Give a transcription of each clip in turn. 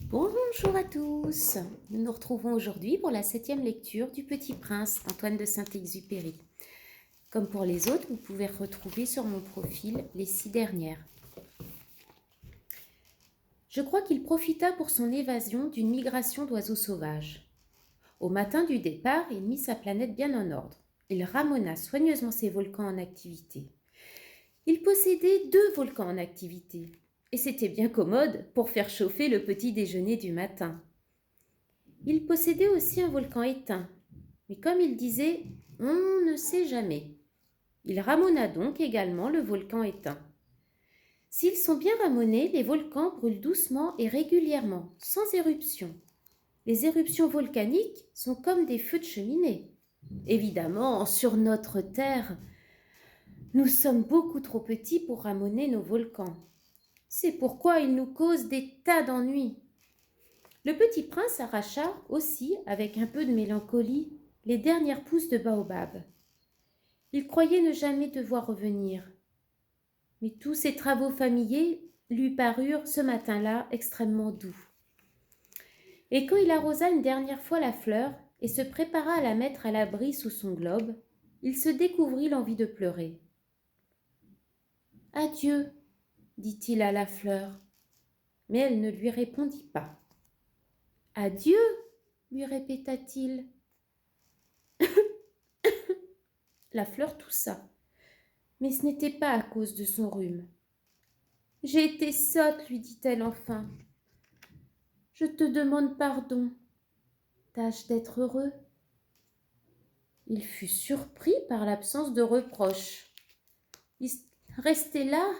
Bonjour à tous. Nous nous retrouvons aujourd'hui pour la 7e lecture du Petit Prince d'Antoine de Saint-Exupéry. Comme pour les autres, vous pouvez retrouver sur mon profil les 6 dernières. Je crois qu'il profita pour son évasion d'une migration d'oiseaux sauvages. Au matin du départ, il mit sa planète bien en ordre. Il ramena soigneusement ses volcans en activité. Il possédait 2 volcans en activité, et c'était bien commode pour faire chauffer le petit déjeuner du matin. Il possédait aussi un volcan éteint, mais comme il disait, on ne sait jamais. Il ramena donc également le volcan éteint. S'ils sont bien ramonés, les volcans brûlent doucement et régulièrement, sans éruption. Les éruptions volcaniques sont comme des feux de cheminée. Évidemment, sur notre Terre, nous sommes beaucoup trop petits pour ramoner nos volcans. C'est pourquoi ils nous causent des tas d'ennuis. Le petit prince arracha aussi, avec un peu de mélancolie, les dernières pousses de baobab. Il croyait ne jamais devoir revenir. Mais tous ses travaux familiers lui parurent ce matin-là extrêmement doux. Et quand il arrosa une dernière fois la fleur et se prépara à la mettre à l'abri sous son globe, il se découvrit l'envie de pleurer. « Adieu, dit-il à la fleur, mais elle ne lui répondit pas. « Adieu, lui répéta-t-il. La fleur toussa, mais ce n'était pas à cause de son rhume. « J'ai été sotte, lui dit-elle enfin. Je te demande pardon. Tâche d'être heureux. » Il fut surpris par l'absence de reproche. Il restait là,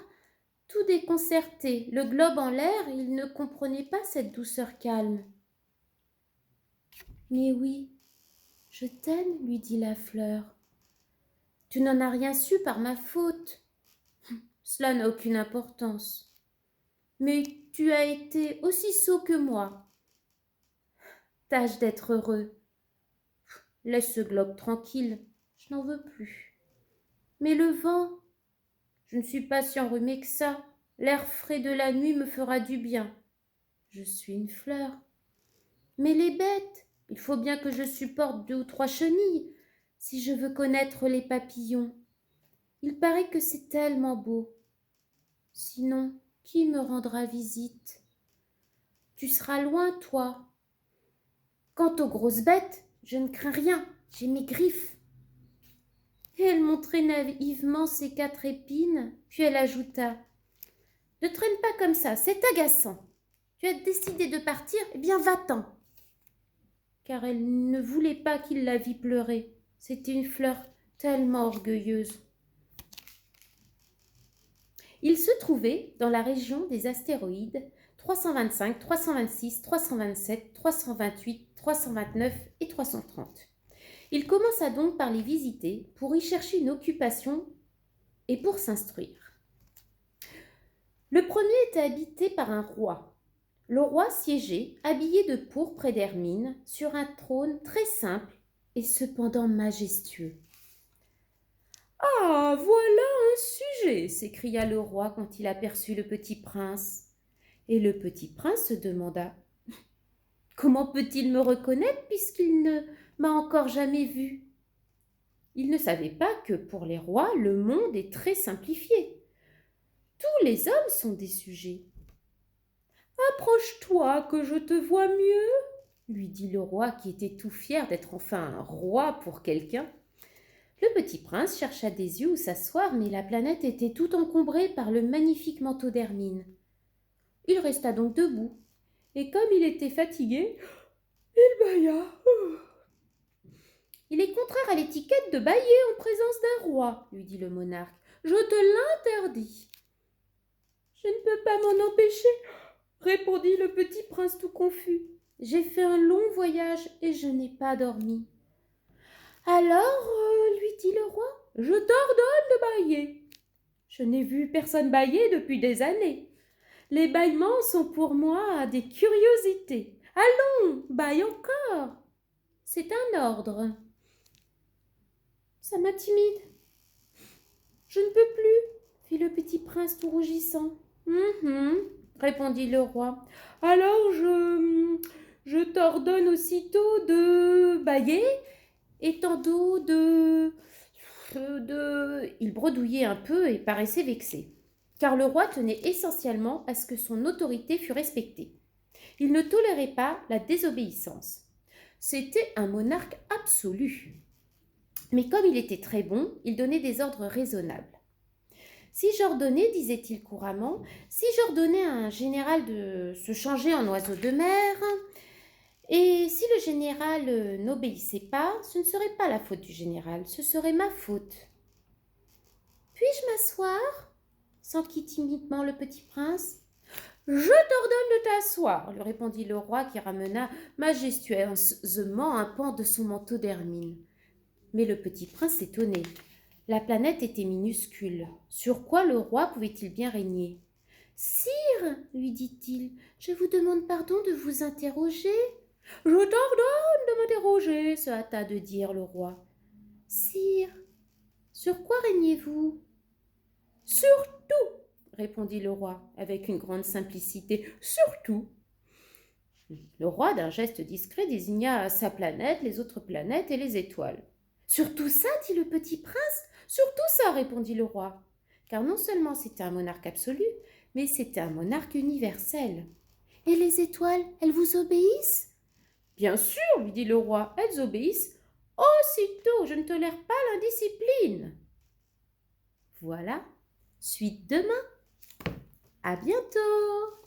tout déconcerté, le globe en l'air, il ne comprenait pas cette douceur calme. « Mais oui, je t'aime, lui dit la fleur. Tu n'en as rien su par ma faute. Cela n'a aucune importance. Mais tu as été aussi sot que moi. Tâche d'être heureux. Laisse ce globe tranquille, je n'en veux plus. Mais le vent, je ne suis pas si enrhumée que ça. L'air frais de la nuit me fera du bien. Je suis une fleur. Mais les bêtes, il faut bien que je supporte 2 ou 3 chenilles si je veux connaître les papillons. Il paraît que c'est tellement beau. Sinon, qui me rendra visite? Tu seras loin, toi. Quant aux grosses bêtes, je ne crains rien, j'ai mes griffes. » Et elle montrait naïvement ses 4 épines, puis elle ajouta « Ne traîne pas comme ça, c'est agaçant. Tu as décidé de partir, eh bien va-t'en. » Car elle ne voulait pas qu'il la vît pleurer. C'était une fleur tellement orgueilleuse. Il se trouvait dans la région des astéroïdes 325, 326, 327, 328, 329 et 330. Il commença donc par les visiter pour y chercher une occupation et pour s'instruire. Le premier était habité par un roi. Le roi siégeait, habillé de pourpre et d'hermine, sur un trône très simple et cependant majestueux. « Ah, voilà un sujet !» s'écria le roi quand il aperçut le petit prince. Et le petit prince se demanda « Comment peut-il me reconnaître puisqu'il ne m'a encore jamais vu ?» Il ne savait pas que pour les rois, le monde est très simplifié. Tous les hommes sont des sujets. « Approche-toi que je te vois mieux, » lui dit le roi qui était tout fier d'être enfin un roi pour quelqu'un. Le petit prince chercha des yeux où s'asseoir, mais la planète était tout encombrée par le magnifique manteau d'hermine. Il resta donc debout, et comme il était fatigué, il bâilla. « Il est contraire à l'étiquette de bâiller en présence d'un roi, » lui dit le monarque. « Je te l'interdis. »« Je ne peux pas m'en empêcher, » répondit le petit prince tout confus. « J'ai fait un long voyage et je n'ai pas dormi. »« Alors, lui dit le roi, je t'ordonne de bâiller. Je n'ai vu personne bâiller depuis des années. Les bâillements sont pour moi des curiosités. Allons, bâille encore. C'est un ordre. » « Ça m'intimide. Je ne peux plus, » fit le petit prince tout rougissant. « Répondit le roi. « Alors je ordonne aussitôt de bâiller, et tantôt de... Il bredouillait un peu et paraissait vexé, car le roi tenait essentiellement à ce que son autorité fût respectée. Il ne tolérait pas la désobéissance. C'était un monarque absolu. Mais comme il était très bon, il donnait des ordres raisonnables. Si j'ordonnais, disait-il couramment, si j'ordonnais à un général de se changer en oiseau de mer, et si le général n'obéissait pas, ce ne serait pas la faute du général, ce serait ma faute. Puis-je m'asseoir s'enquit timidement le petit prince. Je t'ordonne de t'asseoir, lui répondit le roi qui ramena majestueusement un pan de son manteau d'hermine. Mais le petit prince s'étonnait. La planète était minuscule. Sur quoi le roi pouvait-il bien régner? Sire, lui dit-il, je vous demande pardon de vous interroger. Je t'ordonne de m'interroger, se hâta de dire le roi. Sire, sur quoi régnez-vous? Sur tout, répondit le roi avec une grande simplicité. Surtout. Le roi, d'un geste discret, désigna sa planète, les autres planètes et les étoiles. Sur tout ça, dit le petit prince. Sur tout ça, répondit le roi. Car non seulement c'était un monarque absolu, mais c'était un monarque universel. Et les étoiles, elles vous obéissent? Bien sûr, lui dit le roi, elles obéissent. Aussitôt, je ne tolère pas l'indiscipline. Voilà, suite demain. À bientôt.